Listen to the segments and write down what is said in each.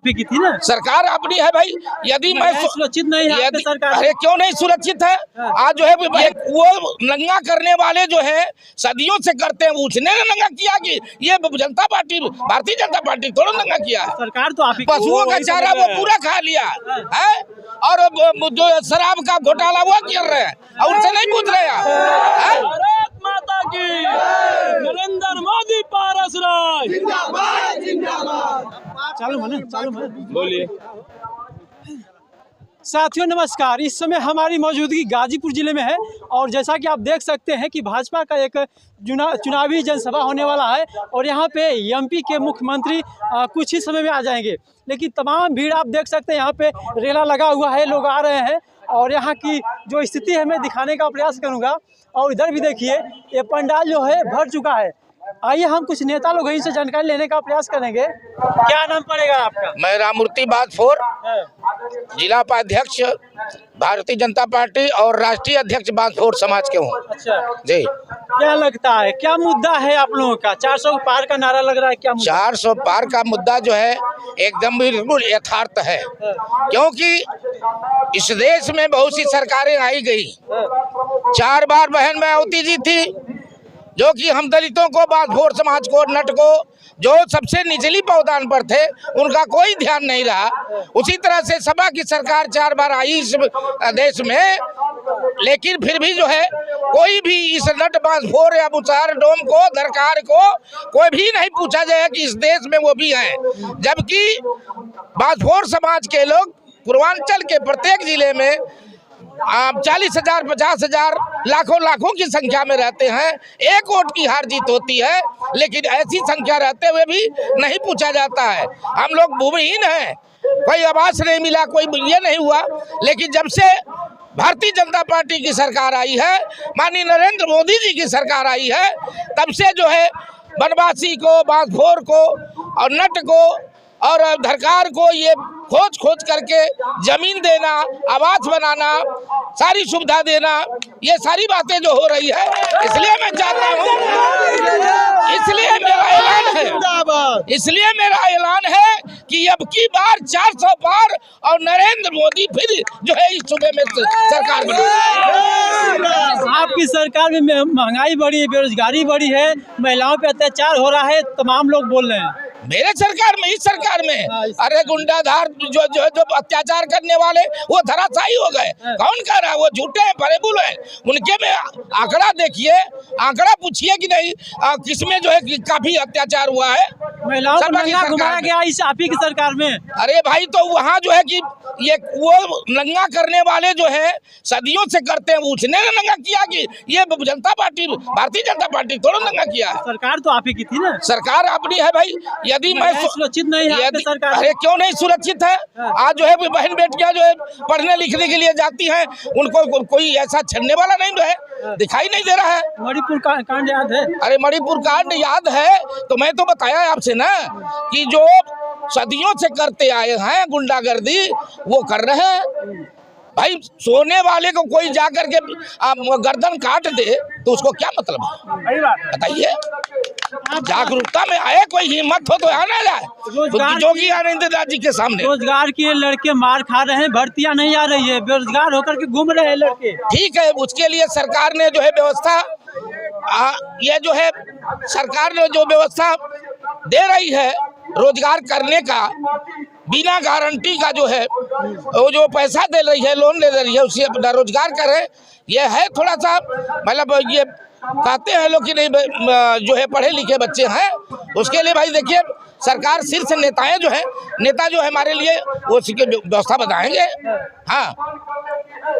की थी ना, सरकार अपनी है भाई। यदि मैं सुरक्षित नहीं है आपकी सरकार। अरे क्यों नहीं सुरक्षित है? आज जो है वो नंगा करने वाले जो है सदियों से करते हैं, उसने नंगा किया कि ये जनता पार्टी, भारतीय जनता पार्टी थोड़ा नंगा किया है। सरकार तो आप ही पशुओं का चारा वो पूरा खा लिया है, और जो शराब का घोटाला वो कर रहे हैं और उनसे नहीं पूछ रहे हैं। भारत माता की, नरेंद्र मोदी पारस राज जिंदाबाद जिंदाबाद। चालू मन बोलिए। साथियों नमस्कार, इस समय हमारी मौजूदगी गाजीपुर जिले में है और जैसा कि आप देख सकते हैं कि भाजपा का एक चुनावी जनसभा होने वाला है और यहाँ पे एमपी के मुख्यमंत्री कुछ ही समय में आ जाएंगे। लेकिन तमाम भीड़ आप देख सकते हैं, यहाँ पे रेला लगा हुआ है, लोग आ रहे हैं और यहाँ की जो स्थिति है मैं दिखाने का प्रयास करूँगा। और इधर भी देखिए ये पंडाल जो है भर चुका है। आइए हम कुछ नेता लोग यहीं से जानकारी लेने का प्रयास करेंगे। क्या नाम पड़ेगा आपका? मैं राममूर्ति बाजफोर, जिला उपाध्यक्ष भारतीय जनता पार्टी और राष्ट्रीय अध्यक्ष बाजफोर समाज के हूँ। अच्छा जी, क्या लगता है क्या मुद्दा है आप लोगों का? 400 पार का नारा लग रहा है, क्या मुद्दा? 400 पार का मुद्दा जो है एकदम बिल्कुल यथार्थ है, क्योंकि इस देश में बहुत सी सरकारें आई गई। 4 बार बहन मायावती जी थी, जो कि हम दलितों को, बाजफोर समाज को, नट को, जो सबसे निचली पावदान पर थे, उनका कोई ध्यान नहीं रहा। उसी तरह से सपा की सरकार 4 बार आई इस देश में, लेकिन फिर भी जो है कोई भी इस नट, बाजफोर या बुचार डोम को, दरकार को कोई भी नहीं पूछा जाए कि इस देश में वो भी हैं। जबकि बाजफोर समाज के लोग पूर्वांचल के प्रत्येक जिले में 40,000, 50,000, लाखों की संख्या में रहते हैं। एक वोट की हार जीत होती है, लेकिन ऐसी संख्या रहते हुए भी नहीं पूछा जाता है। हम लोग भूमिहीन हैं, कोई आवास नहीं मिला, कोई ये नहीं हुआ। लेकिन जब से भारतीय जनता पार्टी की सरकार आई है, माननीय नरेंद्र मोदी जी की सरकार आई है, तब से जो है बनवासी को, बाजफोर को और नट को और धरकार को ये खोज करके जमीन देना, आवास बनाना, सारी सुविधा देना, ये सारी बातें जो हो रही है, इसलिए मैं चाहता हूँ, इसलिए मेरा ऐलान है कि अब की बार 400 पार और नरेंद्र मोदी फिर जो है इस सूबे में सरकार बनी। आपकी सरकार में महंगाई बढ़ी है, बेरोजगारी बढ़ी है, महिलाओं पे अत्याचार हो रहा है, तमाम लोग बोल रहे हैं। मेरे सरकार में, इस सरकार में, अरे गुंडाधार जो अत्याचार करने वाले वो धराशायी हो गए। कौन कह रहा है? वो झूठे हैं, फरेबुल है। उनके में आंकड़ा देखिए, आंकड़ा पूछिए कि नहीं किसमें जो है काफी अत्याचार हुआ है। महिलाओं को नंगा घुमाया गया इस आप ही की सरकार में। अरे भाई, तो वहाँ जो है कि ये वो नंगा करने वाले जो है सदियों से करते हैं, उसने नंगा किया कि ये जनता पार्टी, भारतीय जनता पार्टी थोड़ा नंगा किया है। सरकार तो आप ही की थी ना, सरकार अपनी है भाई। यदि मैं सुरक्षित नहीं है आपकी सरकार। अरे क्यों नहीं सुरक्षित है? आज जो है बहन बेटियां जो है पढ़ने लिखने के लिए जाती हैं, उनको कोई ऐसा छड़ने वाला नहीं है, दिखाई नहीं दे रहा है। मणिपुर कांड याद है? अरे मणिपुर कांड याद है, तो मैं तो बताया आपसे ना कि जो सदियों से करते आए हैं गुंडागर्दी, वो कर रहे हैं। भाई, सोने वाले को कोई जाकर के गर्दन काट दे तो उसको क्या मतलब है? बताइए। जागरूकता में आए, कोई हिम्मत हो तो आना जाए जोगी आनंददास जी के सामने। रोजगार के लड़के मार खा रहे हैं, भर्तियां नहीं आ रही है, बेरोजगार होकर के घूम रहे हैं लड़के। ठीक है, उसके लिए सरकार ने जो है व्यवस्था, ये जो है सरकार ने जो व्यवस्था दे रही है रोजगार करने का, बिना गारंटी का जो है वो जो पैसा दे रही है, लोन दे रही है, उससे अपना रोजगार करे। ये है थोड़ा सा, मतलब ये कहते हैं लोग कि नहीं जो है पढ़े लिखे बच्चे हैं, उसके लिए भाई देखिए सरकार शीर्ष नेताएं जो है, नेता जो है हमारे लिए वो उसकी व्यवस्था बताएंगे। हाँ,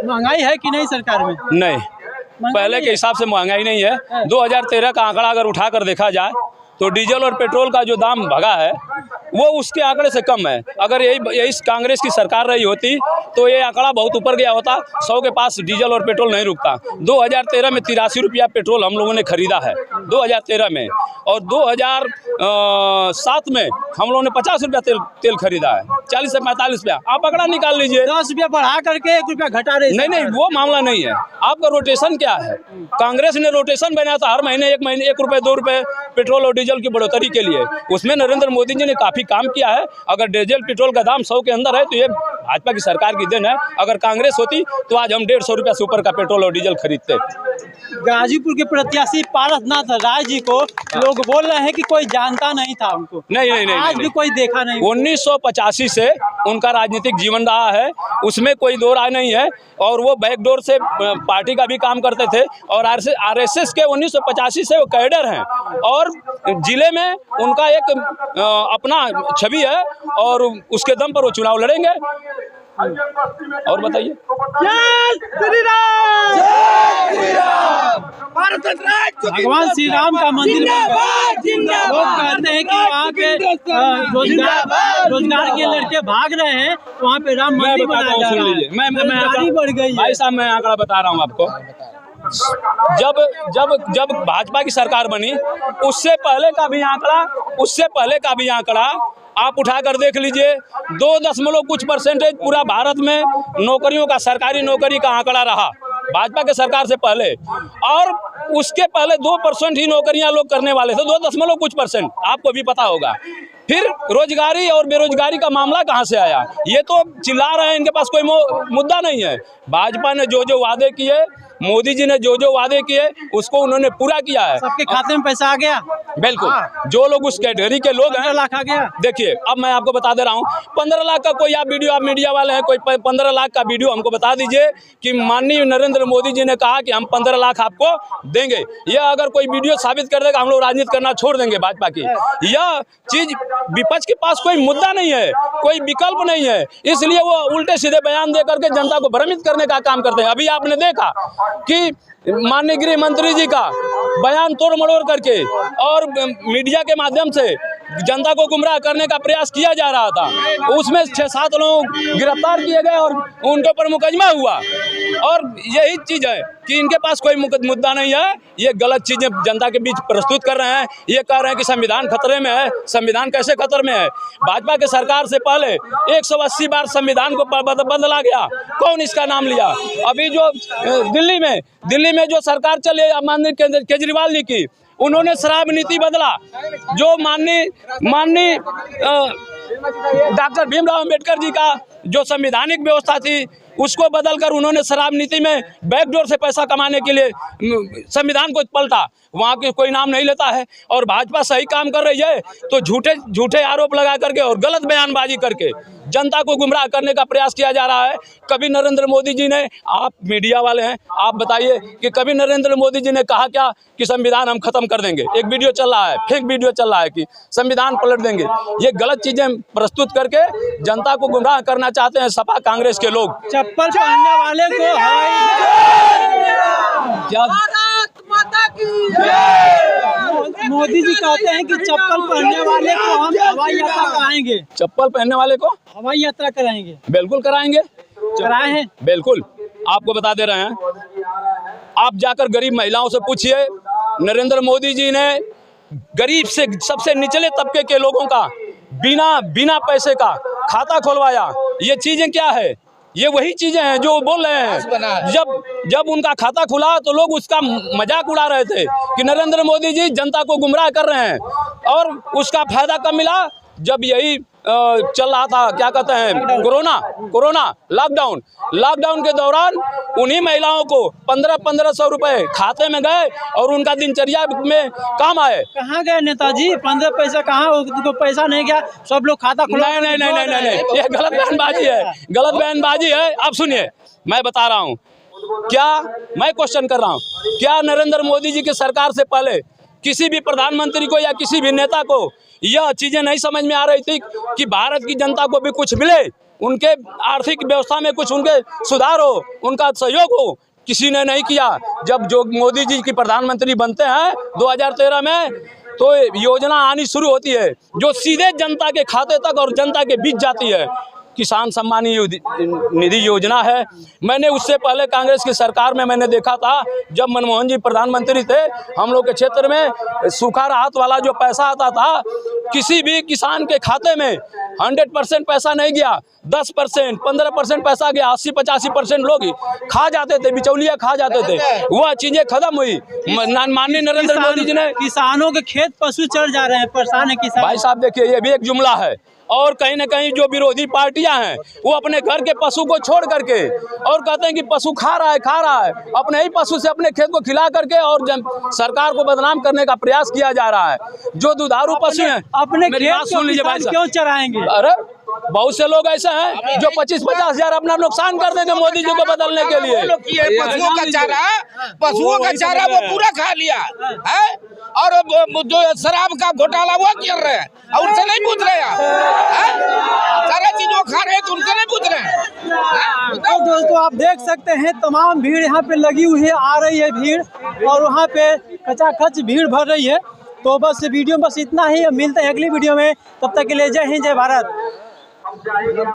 महंगाई है कि नहीं सरकार में? नहीं, पहले के हिसाब से महंगाई नहीं है। 2013 का आंकड़ा अगर उठा कर देखा जाए तो डीजल और पेट्रोल का जो दाम भगा है वो उसके आंकड़े से कम है। अगर यही कांग्रेस की सरकार रही होती तो ये आंकड़ा बहुत ऊपर गया होता। 100 के पास डीजल और पेट्रोल नहीं रुकता। 2013 में 83 रुपया पेट्रोल हम लोगों ने खरीदा है 2013 में, और 2007 में हम लोगों ने 50 रुपया तेल खरीदा है। 40 से 45 रुपया, आप आंकड़ा निकाल लीजिए। 10 रुपया बढ़ा करके 1 रुपया घटा रहे। नहीं, वो मामला नहीं है। आपका रोटेशन क्या है? कांग्रेस ने रोटेशन बनाया था हर महीने 1 रुपये 2 रुपये पेट्रोल और डीजल की बढ़ोतरी के लिए। उसमें नरेंद्र मोदी जी ने काफी काम किया है। अगर डीजल पेट्रोल का दाम 100 के अंदर है तो ये भाजपा की सरकार की देन है। अगर कांग्रेस होती तो आज हम 150 रुपया से ऊपर का पेट्रोल और डीजल खरीदते। गाजीपुर के प्रत्याशी पारसनाथ राय जी को लोग बोल रहे हैं कि कोई जानता नहीं था उनको। नहीं, आज भी कोई देखा नहीं। 1985 से उनका राजनीतिक जीवन रहा है, उसमें कोई दो राय नहीं है। और वो बैकडोर से पार्टी का भी काम करते थे और आरएसएस के 1985 से वो कैडर हैं और जिले में उनका एक अपना छवि है और उसके दम पर वो चुनाव लड़ेंगे। और बताइए। भगवान श्री राम का मंदिर लोग कहते हैं कि वहाँ पे रोजगार के लड़के भाग रहे हैं, वहाँ पे राम मंदिर बनाया जा रहा है। मैं बढ़ गई। भाई साहब, मैं आंकड़ा बता रहा हूँ आपको। जब भाजपा की सरकार बनी उससे पहले का भी आंकड़ा आप उठाकर देख लीजिए। 2 कुछ परसेंटेज पूरा भारत में नौकरियों का, सरकारी नौकरी का आंकड़ा रहा भाजपा के सरकार से पहले। और उसके पहले 2% ही नौकरियां लोग करने वाले थे, 2 कुछ परसेंट, आपको भी पता होगा। फिर रोजगारी और बेरोजगारी का मामला कहां से आया? ये तो चिल्ला रहे हैं, इनके पास कोई मुद्दा नहीं है। भाजपा ने जो वादे किए, मोदी जी ने जो वादे किए उसको उन्होंने पूरा किया है। सबके खाते में पैसा आ गया। बिल्कुल। जो लोग उस कैटेगरी के लोग हैं, 15 लाख आ गया। देखिए, अब मैं आपको बता दे रहा हूँ, 15 लाख का कोई आप मीडिया वाले हैं, कोई 15 लाख का वीडियो हमको बता दीजिए कि माननीय नरेंद्र मोदी जी ने कहा कि हम 15 लाख आपको देंगे। यह अगर कोई वीडियो साबित कर देगा, हम लोग राजनीति करना छोड़ देंगे भाजपा की। यह चीज विपक्ष के पास कोई मुद्दा नहीं है, कोई विकल्प नहीं है, इसलिए वो उल्टे सीधे बयान दे करके जनता को भ्रमित करने का काम करते हैं। अभी आपने देखा कि माननीय गृह मंत्री जी का बयान तोड़ मरोड़ करके और मीडिया के माध्यम से जनता को गुमराह करने का प्रयास किया जा रहा था। उसमें 6-7 लोग गिरफ्तार किए गए और उनके ऊपर मुकदमा हुआ। और यही चीज़ है कि इनके पास कोई मुद्दा नहीं है। ये गलत चीज़ें जनता के बीच प्रस्तुत कर रहे हैं। ये कह रहे हैं कि संविधान खतरे में है। संविधान कैसे खतरे में है? भाजपा के सरकार से पहले 180 बार संविधान को बदला गया। कौन इसका नाम लिया? अभी जो दिल्ली में जो सरकार चली माननीय केजरीवाल जी की, उन्होंने शराब नीति बदला। जो माननीय डॉक्टर भीमराव अंबेडकर जी का जो संवैधानिक व्यवस्था थी उसको बदलकर उन्होंने शराब नीति में बैकडोर से पैसा कमाने के लिए संविधान को पलटा। वहाँ के कोई नाम नहीं लेता है। और भाजपा सही काम कर रही है तो झूठे आरोप लगा करके और गलत बयानबाजी करके जनता को गुमराह करने का प्रयास किया जा रहा है। कभी नरेंद्र मोदी जी ने, आप मीडिया वाले हैं, आप बताइए कि कभी नरेंद्र मोदी जी ने कहा क्या कि संविधान हम खत्म कर देंगे? एक वीडियो चल रहा है, फेक वीडियो चल रहा है कि संविधान पलट देंगे। ये गलत चीजें प्रस्तुत करके जनता को गुमराह करना चाहते हैं सपा कांग्रेस के लोग। चप्पल पहनने वाले को क्या मोदी जी कहते हैं कि चप्पल पहनने वाले को हम हवाई यात्रा कराएंगे। चप्पल पहनने वाले को हवाई यात्रा कराएंगे। बिल्कुल कराएंगे, कराए हैं। बिल्कुल, आपको बता दे रहे हैं। आप जाकर गरीब महिलाओं से पूछिए, नरेंद्र मोदी जी ने गरीब से सबसे निचले तबके के लोगों का बिना पैसे का खाता खुलवाया। ये चीजें क्या है? ये वही चीजें हैं जो बोल रहे हैं। जब उनका खाता खुला तो लोग उसका मजाक उड़ा रहे थे कि नरेंद्र मोदी जी जनता को गुमराह कर रहे हैं। और उसका फायदा कब मिला? जब यही चल रहा था, क्या कहते हैं, कोरोना लॉकडाउन के दौरान उन्हीं महिलाओं को 1500 रुपए खाते में गए और उनका दिनचर्या में काम आए। कहाँ गए नेताजी? 15 पैसा कहाँ? उनको पैसा नहीं गया, सब लोग खाता खुला। नहीं, ये गलत बयानबाजी है। अब सुनिए, मैं बता रहा हूँ, मैं क्वेश्चन कर रहा हूँ, क्या नरेंद्र मोदी जी की सरकार से पहले किसी भी प्रधानमंत्री को या किसी भी नेता को यह चीजें नहीं समझ में आ रही थी कि भारत की जनता को भी कुछ मिले, उनके आर्थिक व्यवस्था में कुछ उनके सुधार हो, उनका सहयोग हो? किसी ने नहीं किया। जब जो मोदी जी की प्रधानमंत्री बनते हैं 2013 में, तो योजना आनी शुरू होती है जो सीधे जनता के खाते तक और जनता के बीच जाती है। किसान सम्मान निधि योजना है। मैंने उससे पहले कांग्रेस की सरकार में मैंने देखा था, जब मनमोहन जी प्रधानमंत्री थे, हम लोग के क्षेत्र में सूखा राहत वाला जो पैसा आता था, किसी भी किसान के खाते में 100% पैसा नहीं गया, 10%, 15% पैसा गया, 80-85% लोग खा जाते थे, बिचौलिया खा जाते थे। वह चीजें खत्म हुई। माननीय नरेंद्र मोदी जी ने, किसानों के खेत पशु चढ़ जा रहे हैं, परेशान है किसान। भाई साहब देखिए, ये भी एक जुमला है। और कहीं ना कहीं जो विरोधी पार्टियां हैं वो अपने घर के पशु को छोड़ करके और कहते हैं कि पशु खा रहा है, अपने ही पशु से अपने खेत को खिला करके और सरकार को बदनाम करने का प्रयास किया जा रहा है। जो दुधारू पशु हैं, अपने मेरी बात सुन लीजिए भाई साहब, क्यों चराएंगे? अरे बहुत से लोग ऐसे हैं जो 25-50 हजार अपना नुकसान कर देंगे मोदी जी को बदलने के लिए। पशुओं का चारा वो पूरा खा लिया है, और जो शराब का घोटाला वो कर रहे हैं, और उनसे नहीं पूछ रहे हैं। सारा चीज वो खा रहे हैं तो उनसे नहीं पूछ रहे हैं। तो दोस्तों आप देख सकते हैं तमाम भीड़ यहाँ पे लगी हुई है, आ रही है भीड़, और वहाँ पे खचाखच भीड़ भर रही है। तो बस वीडियो में बस इतना ही, मिलते हैं अगली वीडियो में, तब तक के लिए जय हिंद, जय भारत।